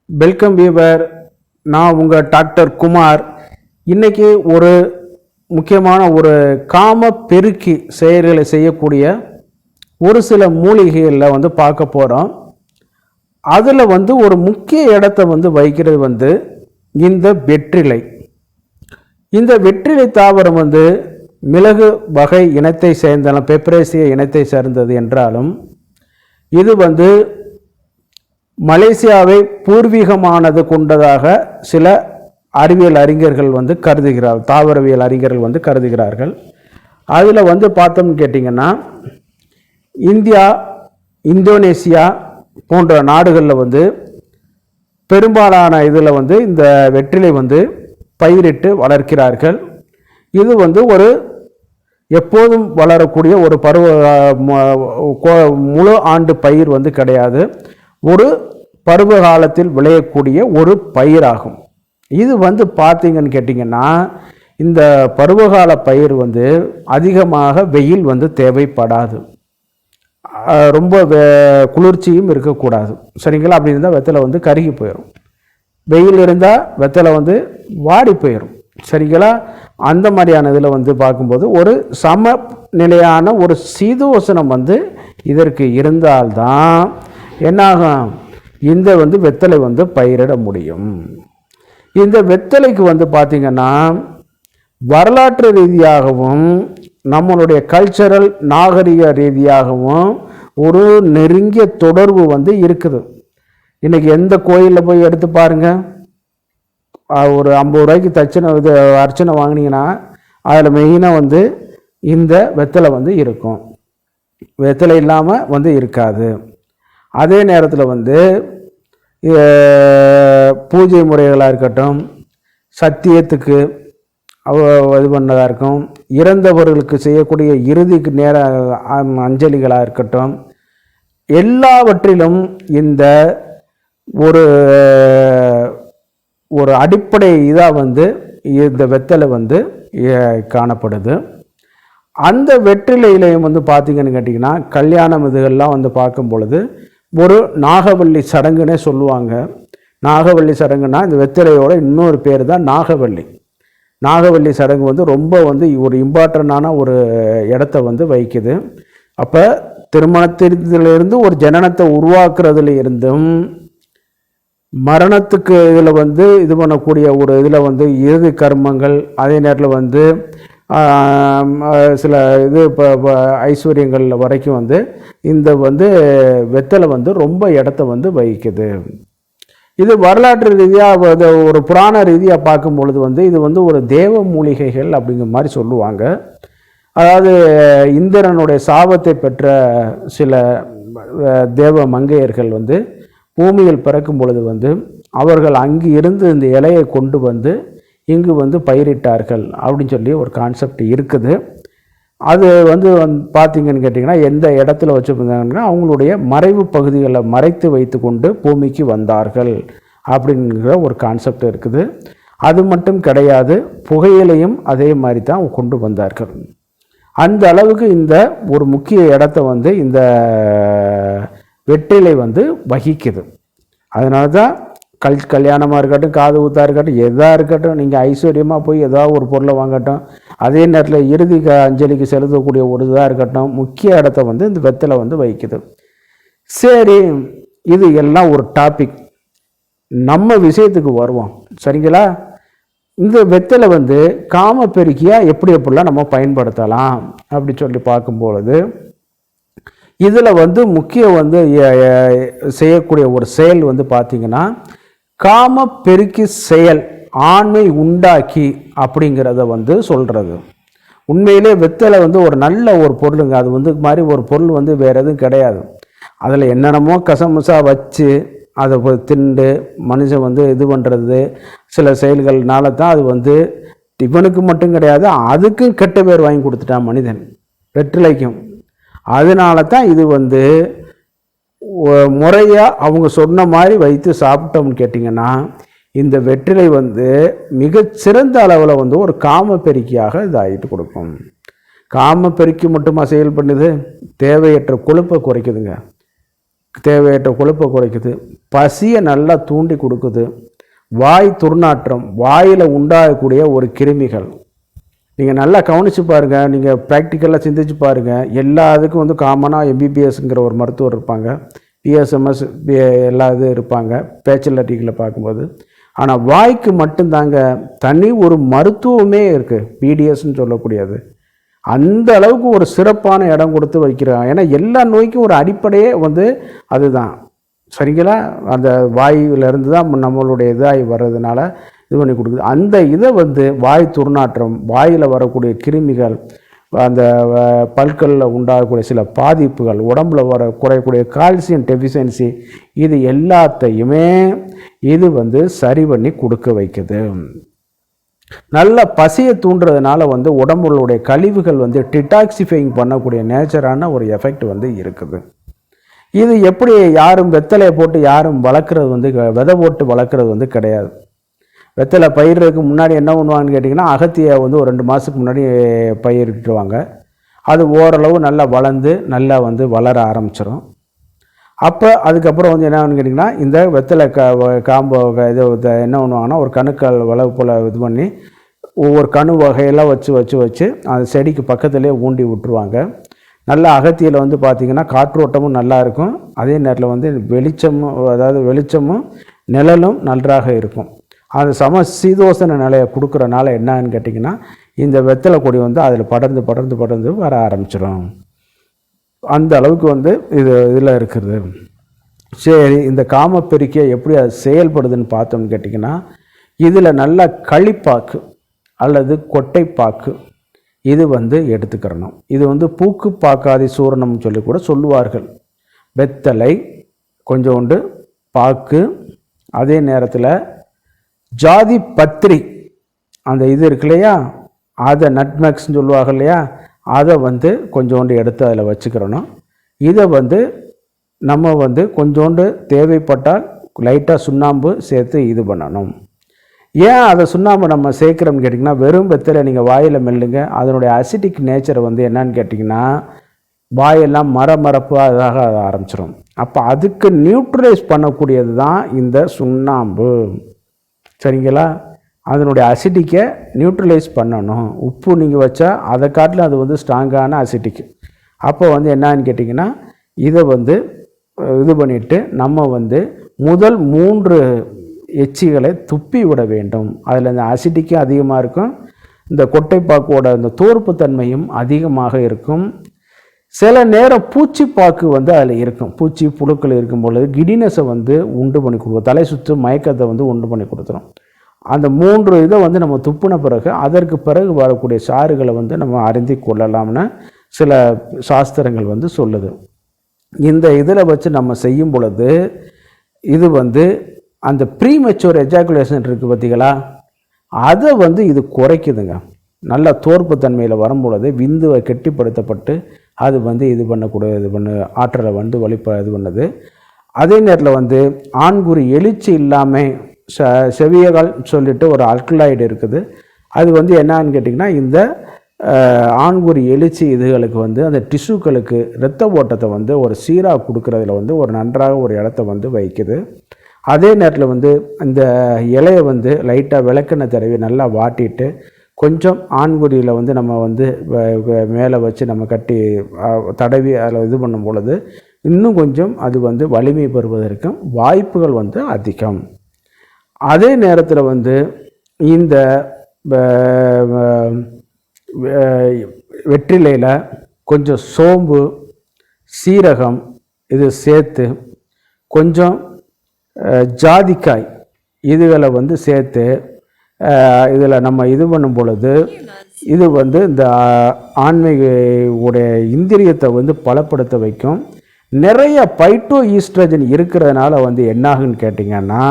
Welcome viewer. நான் உங்கள் doctor Kumar. இன்னைக்கு ஒரு முக்கியமான ஒரு காம பெருக்கி செயல்களை செய்யக்கூடிய ஒரு சில மூலிகைகளில் பார்க்க போகிறோம். அதில் ஒரு முக்கிய இடத்தை வைக்கிறது இந்த வெற்றிலை. இந்த வெற்றிலை தாவரம் மிளகு வகை இனத்தை சேர்ந்தாலும் பெப்பரேசிய இனத்தை சேர்ந்தது என்றாலும் இது மலேசியாவை பூர்வீகமானது கொண்டதாக சில அறிவியல் அறிஞர்கள் கருதுகிறார்கள், தாவரவியல் அறிஞர்கள் கருதுகிறார்கள். அதில் பார்த்தோம்னு கேட்டிங்கன்னா இந்தியா, இந்தோனேசியா போன்ற நாடுகளில் பெரும்பாலான இதில் இந்த வெற்றிலை பயிரிட்டு வளர்க்கிறார்கள். இது ஒரு எப்போதும் வளரக்கூடிய ஒரு முழு ஆண்டு பயிர் கிடையாது. ஒரு பருவ காலத்தில் விளையக்கூடிய ஒரு பயிராகும். இது பார்த்தீங்கன்னு கேட்டிங்கன்னா இந்த பருவகால பயிர் அதிகமாக வெயில் தேவைப்படாது, ரொம்ப குளிர்ச்சியும் இருக்கக்கூடாது. சரிங்களா? அப்படி இருந்தால் வெத்தலை கருகி போயிடும். வெயில் இருந்தால் வெத்தலை வாடி போயிடும். சரிங்களா? அந்த மாதிரியான இதில் பார்க்கும்போது ஒரு சமநிலையான ஒரு சீதோசனம் இதற்கு இருந்தால்தான் என்னாகும், இந்த வெத்தலை பயிரிட முடியும். இந்த வெத்தலைக்கு பார்த்திங்கன்னா வரலாற்று ரீதியாகவும் நம்மளுடைய கல்ச்சரல் நாகரிக ரீதியாகவும் ஒரு நெருங்கிய தொடர்பு இருக்குது. இன்றைக்கி எந்த கோயிலில் போய் எடுத்து பாருங்கள், ஒரு 50 ரூபாய்க்கு அர்ச்சனை வாங்கினீங்கன்னா அதில் மெயினாக இந்த வெத்தலை இருக்கும். வெத்தலை இல்லாமல் இருக்காது. அதே நேரத்தில் பூஜை முறைகளாக இருக்கட்டும், சத்தியத்துக்கு இது பண்ணதாக இருக்கும், இறந்தவர்களுக்கு செய்யக்கூடிய இறுதி நேர அஞ்சலிகளாக இருக்கட்டும், எல்லாவற்றிலும் இந்த ஒரு அடிப்படை இதாக இந்த வெத்தலை காணப்படுது. அந்த வெற்றிலையிலையும் பார்த்திங்கன்னு கேட்டிங்கன்னா கல்யாணம் இதுகள்லாம் பார்க்கும் பொழுது ஒரு நாகவல்லி சடங்குன்னே சொல்லுவாங்க. நாகவல்லி சடங்குன்னா இந்த வெத்திலையோட இன்னொரு பேர் தான் நாகவல்லி. நாகவல்லி சடங்கு ரொம்ப ஒரு இம்பார்ட்டண்டான ஒரு இடத்த வைக்குது. அப்போ திருமணத்திலிருந்து ஒரு ஜனனத்தை உருவாக்குறதுல இருந்தும் மரணத்துக்கு இதில் இது பண்ணக்கூடிய ஒரு இதில் இறுதி கர்மங்கள், அதே நேரத்தில் சில இது இப்போ ஐஸ்வர்யங்கள் வரைக்கும் இந்த வெத்தலை ரொம்ப இடத்த வகிக்குது. இது வரலாற்று ரீதியாக ஒரு புராண ரீதியாக பார்க்கும் பொழுது இது ஒரு தேவ மூலிகைகள் அப்படிங்கிற மாதிரி சொல்லுவாங்க. அதாவது இந்திரனுடைய சாபத்தை பெற்ற சில தேவ மங்கையர்கள் பூமியில் பிறக்கும் பொழுது அவர்கள் அங்கு இருந்து இந்த இலையை கொண்டு இங்கு பயிரிட்டார்கள் அப்படின்னு சொல்லி ஒரு கான்செப்ட் இருக்குது. அது பார்த்திங்கன்னு கேட்டிங்கன்னா எந்த இடத்துல வச்சுருந்தாங்கன்னா அவங்களுடைய மறைவு பகுதிகளை மறைத்து வைத்து கொண்டு பூமிக்கு வந்தார்கள் அப்படிங்கிற ஒரு கான்செப்ட் இருக்குது. அது மட்டும் கிடையாது, புகையிலையும் அதே மாதிரி தான் கொண்டு வந்தார்கள். அந்த அளவுக்கு இந்த ஒரு முக்கிய இடத்த இந்த வெற்றிலை வகிக்குது. அதனால தான் கல்யாணமாக இருக்கட்டும், காது ஊத்தாக இருக்கட்டும், எதாக இருக்கட்டும், நீங்கள் ஐஸ்வர்யமாக போய் ஏதாவது ஒரு பொருளை வாங்கட்டும், அதே நேரத்தில் இறுதி அஞ்சலிக்கு செலுத்தக்கூடிய ஒரு இதாக இருக்கட்டும், முக்கிய இடத்த இந்த வெத்தலை வகிக்குது. சரி, இது எல்லாம் ஒரு டாபிக். நம்ம விஷயத்துக்கு வருவோம். சரிங்களா? இந்த வெத்தலை காம பெருக்கியாக எப்படிலாம் நம்ம பயன்படுத்தலாம் அப்படி சொல்லி பார்க்கும்பொழுது இதில் முக்கிய செய்யக்கூடிய ஒரு செயல் பார்த்திங்கன்னா காம பெருக்கி செயல், ஆண்மை உண்டாக்கி அப்படிங்கிறத சொல்கிறது. உண்மையிலே வெத்தலை ஒரு நல்ல ஒரு பொருளுங்க. அது மாதிரி ஒரு பொருள் வேறு எதுவும் கிடையாது. அதில் என்னென்னமோ கசமுசா வச்சு அதை திண்டு மனுஷன் இது பண்ணுறது சில செயல்கள்னால தான் அது இவனுக்கு மட்டும் கிடையாது, அதுக்கும் கெட்ட பேர் வாங்கி கொடுத்துட்டான் மனிதன், வெற்றிலைக்கும். அதனால தான் இது முறையாக அவங்க சொன்ன மாதிரி வைத்து சாப்பிட்டோம்னு கேட்டிங்கன்னா இந்த வெற்றிலை மிகச்சிறந்த அளவில் ஒரு காம பெருக்கியாக இது ஆகிட்டு கொடுக்கும். காம பெருக்கி மட்டுமா செயல் பண்ணுது, தேவையற்ற கொழுப்பை குறைக்குதுங்க. தேவையற்ற கொழுப்பை குறைக்குது, பசியை நல்லா தூண்டி கொடுக்குது. வாய் துர்நாற்றம், வாயில் உண்டாகக்கூடிய ஒரு கிருமிகள். நீங்கள் நல்லா கவனித்து பாருங்கள், நீங்கள் ப்ராக்டிக்கலாக சிந்திச்சு பாருங்கள். எல்லா இதுக்கும் வந்து காமனாக எம்பிபிஎஸ்ங்கிற ஒரு மருத்துவர் இருப்பாங்க, பிஎஸ்எம்எஸ் எல்லா இது இருப்பாங்க பேச்சுலர் டிகிரியில் பார்க்கும்போது. ஆனால் வாய்க்கு மட்டும்தாங்க தனி ஒரு மருத்துவமே இருக்குது, பிடிஎஸ்ன்னு சொல்லக்கூடியது. அந்த அளவுக்கு ஒரு சிறப்பான இடம் கொடுத்து வைக்கிறாங்க. ஏன்னா எல்லா நோய்க்கும் ஒரு அடிப்படையே வந்து அதுதான், சரிங்களா? அந்த வாயிலிருந்து தான் நம்மளுடைய இதாகி வர்றதுனால இது பண்ணி கொடுக்குது. அந்த இதை வந்து வாய் துர்நாற்றம், வாயில் வரக்கூடிய கிருமிகள், அந்த பற்களில் உண்டாகக்கூடிய சில பாதிப்புகள், உடம்புல குறையக்கூடிய கால்சியம் டெஃபிஷியன்சி, இது எல்லாத்தையுமே இது வந்து சரி பண்ணி கொடுக்க வைக்குது. நல்ல பசியை தூண்டுறதுனால வந்து உடம்புகளுடைய கழிவுகள் வந்து டிடாக்சிஃபைங் பண்ணக்கூடிய நேச்சரான ஒரு எஃபெக்ட் வந்து இருக்குது. இது எப்படி யாரும் வெத்தலையை போட்டு யாரும் வளர்க்குறது வந்து விதை போட்டு வளர்க்குறது வந்து கிடையாது. வெத்தலை பயிருக்கு முன்னாடி என்ன பண்ணுவாங்கன்னு கேட்டிங்கன்னா, அகத்தியை வந்து ஒரு 2 மாதத்துக்கு முன்னாடி பயிரிட்டுருவாங்க. அது ஓரளவு நல்லா வளர்ந்து நல்லா வந்து வளர ஆரம்பிச்சிடும். அப்போ அதுக்கப்புறம் வந்து என்னன்னு கேட்டிங்கன்னா, இந்த வெத்தலை காம்பு இது என்ன பண்ணுவாங்கன்னா, ஒரு கணுக்கள் வளவு போல் இது பண்ணி ஒவ்வொரு கணு வகையெல்லாம் வச்சு அந்த செடிக்கு பக்கத்துலேயே ஊண்டி விட்டுருவாங்க. நல்லா அகத்தியில் வந்து பார்த்திங்கன்னா காற்றோட்டமும் நல்லா இருக்கும், அதே நேரத்தில் வந்து வெளிச்சமும் நிழலும் நன்றாக இருக்கும். அது சீதோசன நிலையை கொடுக்குறனால என்னன்னு கேட்டிங்கன்னா, இந்த வெத்தலை கொடி வந்து அதில் படர்ந்து வர ஆரம்பிச்சிடும். அந்த அளவுக்கு வந்து இதில் இருக்குது. சரி, இந்த காமப்பெருக்கியை எப்படி அது செயல்படுதுன்னு பார்த்தோம்னு கேட்டிங்கன்னா, இதில் நல்ல களிப்பாக்கு அல்லது கொட்டைப்பாக்கு இது வந்து எடுத்துக்கிறணும். இது வந்து பூக்கு பாக்காதி சூரணம்னு சொல்லி கூட சொல்லுவார்கள். வெத்தலை கொஞ்சோண்டு, பாக்கு, அதே நேரத்தில் ஜாதி பத்திரி அந்த இது இருக்கு இல்லையா, அதை நட்மெக்ஸ்ன்னு சொல்லுவாங்க இல்லையா, அதை வந்து கொஞ்சோண்டு எடுத்து அதில் வச்சுக்கிறணும். இதை வந்து நம்ம வந்து கொஞ்சோண்டு தேவைப்பட்டால் லைட்டாக சுண்ணாம்பு சேர்த்து இது பண்ணணும். ஏன் அதை சுண்ணாம்பு நம்ம சேர்க்குறோம்னு கேட்டிங்கன்னா, வெறும் வெத்தலை நீங்கள் வாயில் மெல்லுங்க, அதனுடைய அசிட்டிக் நேச்சரை வந்து என்னன்னு கேட்டிங்கன்னா, வாயெல்லாம் மரமரப்பாக ஆரம்பிச்சிடும். அப்போ அதுக்கு நியூட்ரலைஸ் பண்ணக்கூடியது தான் இந்த சுண்ணாம்பு, சரிங்களா? அதனுடைய அசிட்டிக்கை நியூட்ரலைஸ் பண்ணணும். உப்பு நீங்கள் வச்சா அதை காட்டிலும் அது வந்து ஸ்ட்ராங்கான அசிட்டிக்கு. அப்போ வந்து என்னன்னு கேட்டிங்கன்னா, இதை வந்து இது பண்ணிவிட்டு நம்ம வந்து முதல் 3 எச்சிகளை துப்பி விட வேண்டும். அதில் இந்த அசிட்டிக்கும் அதிகமாக இருக்கும், இந்த கொட்டைப்பாக்கோட இந்த தோற்புத்தன்மையும் அதிகமாக இருக்கும். சில நேரம் பூச்சிப்பாக்கு வந்து அதில் இருக்கும், பூச்சி புழுக்கள் இருக்கும் பொழுது கிடினஸை வந்து உண்டு பண்ணி கொடுக்கும், தலை சுற்று மயக்கத்தை வந்து உண்டு பண்ணி கொடுத்துரும். அந்த 3 இதை வந்து நம்ம துப்புன பிறகு அதற்கு பிறகு வரக்கூடிய சாறுகளை வந்து நம்ம அறிந்து கொள்ளலாம்னு சில சாஸ்திரங்கள் வந்து சொல்லுது. இந்த இதில் வச்சு நம்ம செய்யும் பொழுது இது வந்து அந்த ப்ரீமெச்சூர் எஜாகுலேஷன் இருக்குது பார்த்தீங்களா, அதை வந்து இது குறைக்குதுங்க. நல்ல தோற்புத்தன்மையில் வரும்பொழுது விந்துவை கெட்டிப்படுத்தப்பட்டு அது வந்து இது ஆற்றலை வந்து இது பண்ணுது. அதே நேரத்தில் வந்து ஆண்குறி எழுச்சி இல்லாமல் செவியகால் சொல்லிட்டு ஒரு ஆல்கலாய்டு இருக்குது. அது வந்து என்னன்னு கேட்டிங்கன்னா, இந்த ஆண்குறி எழுச்சி இதுகளுக்கு வந்து அந்த டிஷ்யூக்களுக்கு இரத்த ஓட்டத்தை வந்து ஒரு சீராக கொடுக்குறதுல வந்து ஒரு நன்றாக ஒரு இடத்த வந்து வைக்குது. அதே நேரத்தில் வந்து இந்த இலையை வந்து லைட்டாக விளக்கெண்ணெய் தடவி நல்லா வாட்டிட்டு கொஞ்சம் ஆண்குறியில் வந்து நம்ம வந்து மேலே வச்சு நம்ம கட்டி தடவி அதில் இது பண்ணும் பொழுது இன்னும் கொஞ்சம் அது வந்து வலிமை பெறுவதற்கும் வாய்ப்புகள் வந்து அதிகம். அதே நேரத்தில் வந்து இந்த வெற்றிலையில் கொஞ்சம் சோம்பு, சீரகம் இது சேர்த்து கொஞ்சம் ஜாதிக்காய் இதுகளை வந்து சேர்த்து இதில் நம்ம இது பண்ணும் பொழுது இது வந்து இந்த ஆண்மைய உடைய இந்திரியத்தை வந்து பலப்படுத்த வைக்கும். நிறைய பைட்டோ ஈஸ்ட்ரஜன் இருக்கிறதுனால வந்து என்னாகுன்னு கேட்டிங்கன்னா,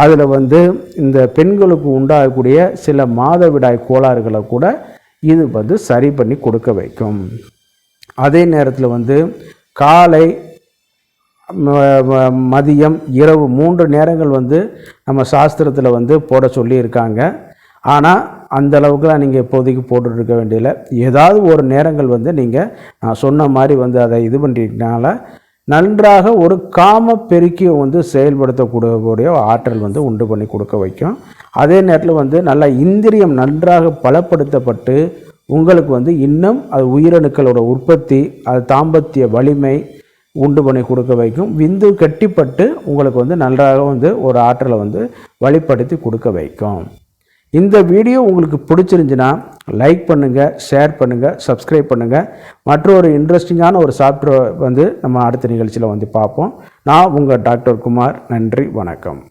அதில் வந்து இந்த பெண்களுக்கு உண்டாகக்கூடிய சில மாதவிடாய் கோளாறுகளை கூட இது வந்து சரி பண்ணி கொடுக்க வைக்கும். அதே நேரத்தில் வந்து காலை, மதியம், இரவு 3 நேரங்கள் வந்து நம்ம சாஸ்திரத்தில் வந்து போட சொல்லியிருக்காங்க. ஆனால் அந்த அளவுக்குலாம் நீங்கள் இப்போதைக்கு போட்டுட்ருக்க வேண்டியதில்லை. ஏதாவது ஒரு நேரங்கள் வந்து நீங்கள் நான் சொன்ன மாதிரி வந்து அதை இது பண்ணுறதுனால நன்றாக ஒரு காம பெருக்கியை வந்து செயல்படுத்தக்கூடிய ஆற்றல் வந்து உண்டு பண்ணி கொடுக்க வைக்கும். அதே நேரத்தில் வந்து நல்லா இந்திரியம் நன்றாக பலப்படுத்தப்பட்டு உங்களுக்கு வந்து இன்னும் அது உயிரணுக்களோட உற்பத்தி, அது தாம்பத்திய வலிமை உண்டு பண்ணி கொடுக்க வைக்கும். விந்து கட்டிப்பட்டு உங்களுக்கு வந்து நன்றாக வந்து ஒரு ஆற்றலை வந்து வழிப்படுத்தி கொடுக்க வைக்கும். இந்த வீடியோ உங்களுக்கு பிடிச்சிருந்துச்சுன்னா லைக் பண்ணுங்கள், ஷேர் பண்ணுங்கள், சப்ஸ்கிரைப் பண்ணுங்கள். மற்றொரு இன்ட்ரெஸ்டிங்கான ஒரு சாஃப்ட்வேர் வந்து நம்ம அடுத்த நிகழ்ச்சியில் வந்து பார்ப்போம். நான் உங்கள் டாக்டர் குமார். நன்றி, வணக்கம்.